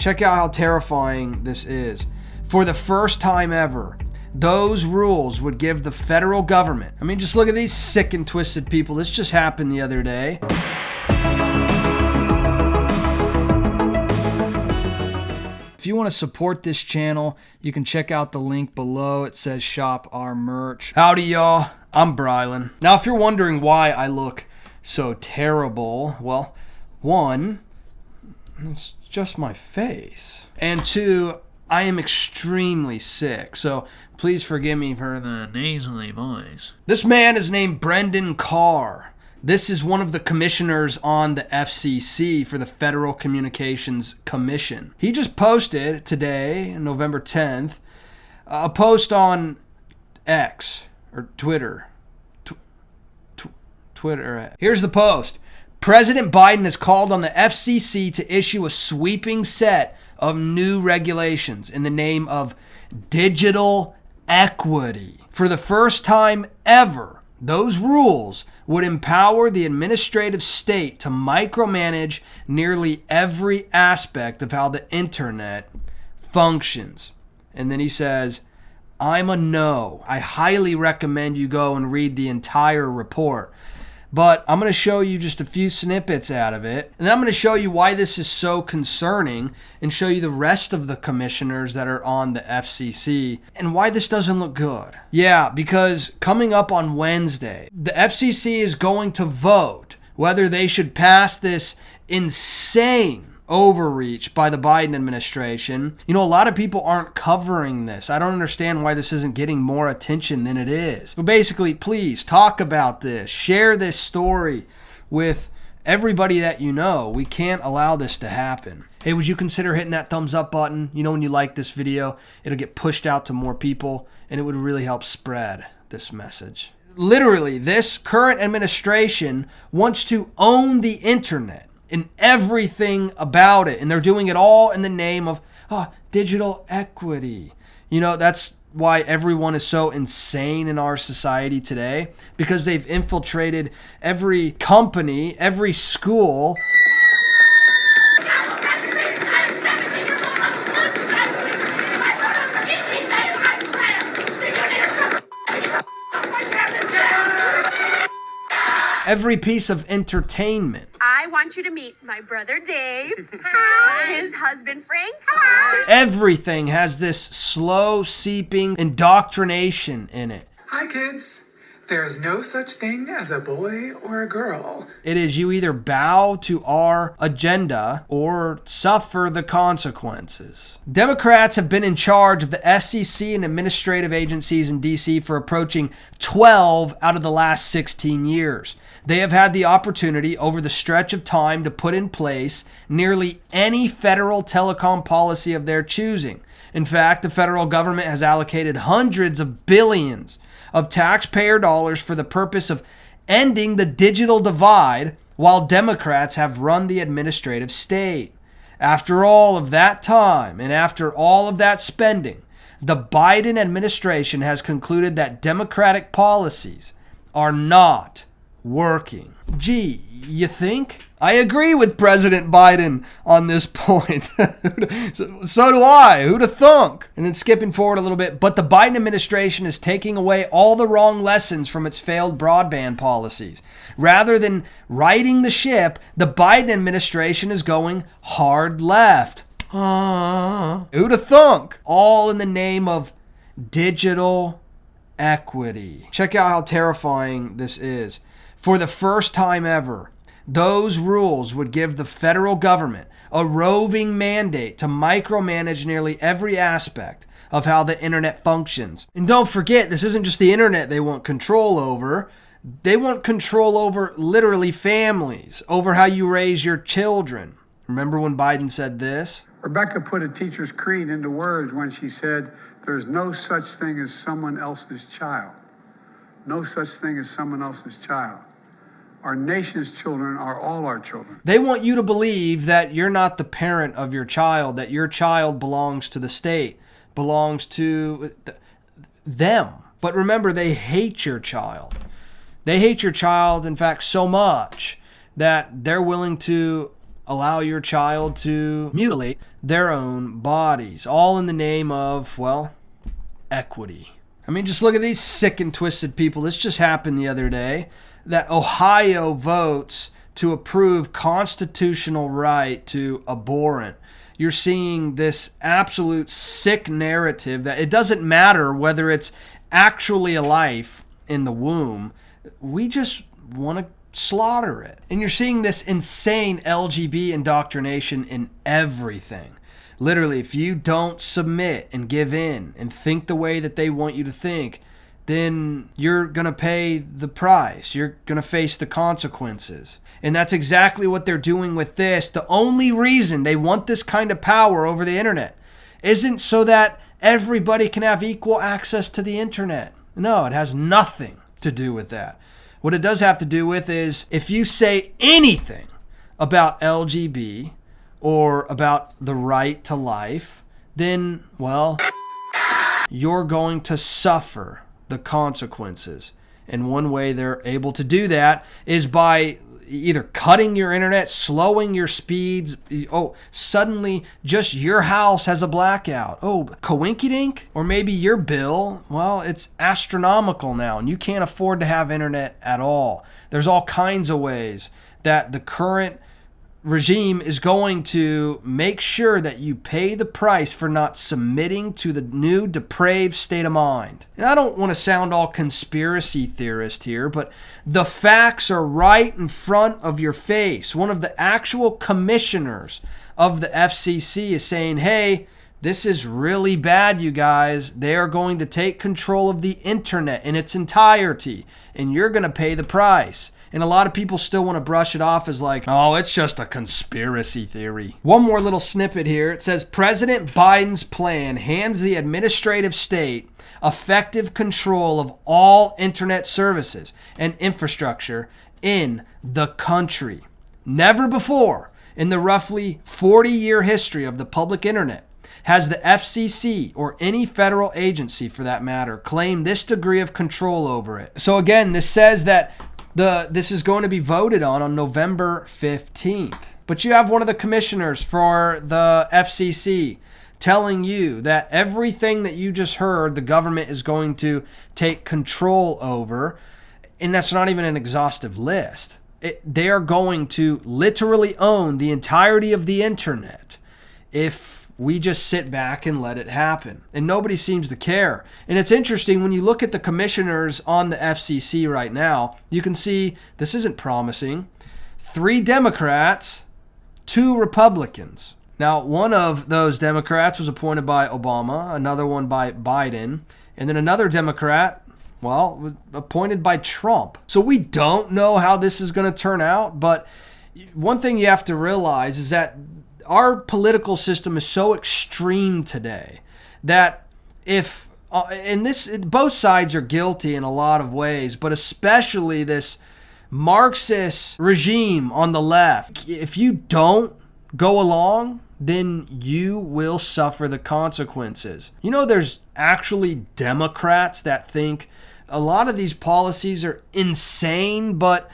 Check out how terrifying this is. For the first time ever, those rules would give the federal government, I mean, just look at these sick and twisted people. This just happened the other day. If you want to support this channel, you can check out the link below. It says shop our merch. Howdy, y'all. I'm Brylan. Now, if you're wondering why I look so terrible, well, one, it's just my face. And two, I am extremely sick, so please forgive me for the nasally voice. This man is named Brendan Carr. This is one of the commissioners on the FCC for the Federal Communications Commission. He just posted today, November 10th, a post on X, or Twitter. Twitter. Here's the post. President Biden has called on the FCC to issue a sweeping set of new regulations in the name of digital equity. For the first time ever, those rules would empower the administrative state to micromanage nearly every aspect of how the internet functions. And then he says, I'm a no. I highly recommend you go and read the entire report. But I'm going to show you just a few snippets out of it. And then I'm going to show you why this is so concerning and show you the rest of the commissioners that are on the FCC and why this doesn't look good. Yeah, because coming up on Wednesday, the FCC is going to vote whether they should pass this insane overreach by the Biden administration. You know, a lot of people aren't covering this. I don't understand why this isn't getting more attention than it is. But basically, please talk about this. Share this story with everybody that you know. We can't allow this to happen. Hey, would you consider hitting that thumbs up button? You know, when you like this video, it'll get pushed out to more people, and it would really help spread this message. Literally, this current administration wants to own the internet and everything about it. And they're doing it all in the name of digital equity. You know, that's why everyone is so insane in our society today, because they've infiltrated every company, every school. Every piece of entertainment. I want you to meet my brother Dave. Hi. His husband Frank. Hi. Everything has this slow seeping indoctrination in it. Hi kids. There's no such thing as a boy or a girl. It is you either bow to our agenda or suffer the consequences. Democrats have been in charge of the SEC and administrative agencies in DC for approaching 12 out of the last 16 years. They have had the opportunity over the stretch of time to put in place nearly any federal telecom policy of their choosing. In fact, the federal government has allocated hundreds of billions of taxpayer dollars for the purpose of ending the digital divide, while Democrats have run the administrative state. After all of that time and after all of that spending, the Biden administration has concluded that Democratic policies are not working. Gee, you think? I agree with President Biden on this point. So do I. Who'da thunk? And then skipping forward a little bit, but the Biden administration is taking away all the wrong lessons from its failed broadband policies. Rather than righting the ship, the Biden administration is going hard left. Who'da thunk? All in the name of digital equity. Check out how terrifying this is. For the first time ever, those rules would give the federal government a roving mandate to micromanage nearly every aspect of how the internet functions. And don't forget, this isn't just the internet they want control over. They want control over literally families, over how you raise your children. Remember when Biden said this? Rebecca put a teacher's creed into words when she said, "There's no such thing as someone else's child. No such thing as someone else's child. Our nation's children are all our children." They want you to believe that you're not the parent of your child, that your child belongs to the state, belongs to them. But remember, they hate your child. They hate your child, in fact, so much that they're willing to allow your child to mutilate their own bodies, all in the name of, well, equity. I mean, just look at these sick and twisted people. This just happened the other day, that Ohio votes to approve constitutional right to abhorrent. You're seeing this absolute sick narrative that it doesn't matter whether it's actually a life in the womb. We just want to slaughter it. And you're seeing this insane LGB indoctrination in everything. Literally, if you don't submit and give in and think the way that they want you to think, then you're going to pay the price. You're going to face the consequences. And that's exactly what they're doing with this. The only reason they want this kind of power over the internet isn't so that everybody can have equal access to the internet. No, it has nothing to do with that. What it does have to do with is if you say anything about LGB or about the right to life, then, well, you're going to suffer the consequences. And one way they're able to do that is by either cutting your internet, slowing your speeds. Oh, suddenly just your house has a blackout. Oh, coinkydink? Or maybe your bill, well, it's astronomical now and you can't afford to have internet at all. There's all kinds of ways that the current regime is going to make sure that you pay the price for not submitting to the new depraved state of mind. And I don't want to sound all conspiracy theorist here, but the facts are right in front of your face. One of the actual commissioners of the FCC is saying, hey, this is really bad, you guys. They are going to take control of the internet in its entirety, and you're going to pay the price. And a lot of people still want to brush it off as like, oh, it's just a conspiracy theory. One more little snippet here. It says, President Biden's plan hands the administrative state effective control of all internet services and infrastructure in the country. Never before in the roughly 40-year history of the public internet has the FCC, or any federal agency for that matter, claimed this degree of control over it. So again, this says that this is going to be voted on November 15th. But you have one of the commissioners for the FCC telling you that everything that you just heard, the government is going to take control over. And that's not even an exhaustive list. They are going to literally own the entirety of the internet if we just sit back and let it happen. And nobody seems to care. And it's interesting, when you look at the commissioners on the FCC right now, you can see this isn't promising. 3 Democrats, 2 Republicans. Now, one of those Democrats was appointed by Obama, another one by Biden, and then another Democrat, well, was appointed by Trump. So we don't know how this is going to turn out, but one thing you have to realize is that our political system is so extreme today that if, and this, both sides are guilty in a lot of ways, but especially this Marxist regime on the left, if you don't go along, then you will suffer the consequences. You know, there's actually Democrats that think a lot of these policies are insane, but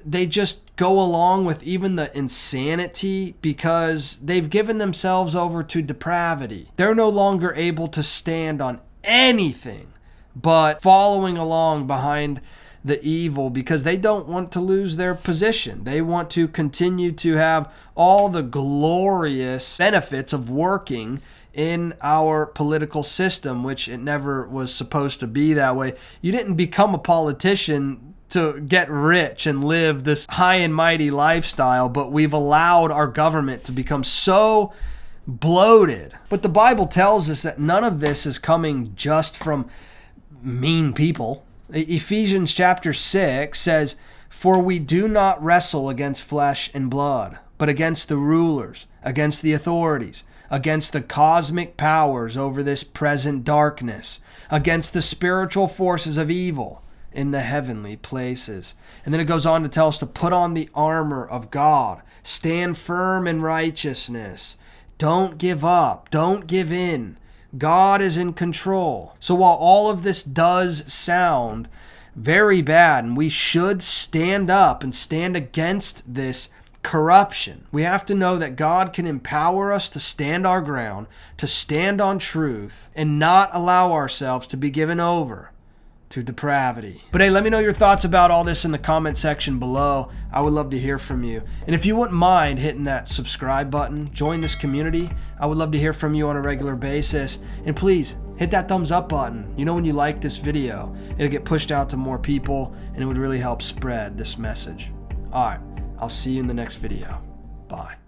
they just go along with even the insanity because they've given themselves over to depravity. They're no longer able to stand on anything but following along behind the evil because they don't want to lose their position. They want to continue to have all the glorious benefits of working in our political system, which it never was supposed to be that way. You didn't become a politician to get rich and live this high and mighty lifestyle, but we've allowed our government to become so bloated. But the Bible tells us that none of this is coming just from mean people. Ephesians chapter 6 says, "For we do not wrestle against flesh and blood, but against the rulers, against the authorities, against the cosmic powers over this present darkness, against the spiritual forces of evil in the heavenly places." And then it goes on to tell us to put on the armor of God, stand firm in righteousness, don't give up, don't give in. God is in control. So while all of this does sound very bad, and we should stand up and stand against this corruption. We have to know that God can empower us to stand our ground, to stand on truth, and not allow ourselves to be given over to depravity. But hey, let me know your thoughts about all this in the comment section below. I would love to hear from you. And if you wouldn't mind hitting that subscribe button, join this community. I would love to hear from you on a regular basis. And please, hit that thumbs up button. You know, when you like this video, it'll get pushed out to more people, and it would really help spread this message. All right, I'll see you in the next video. Bye.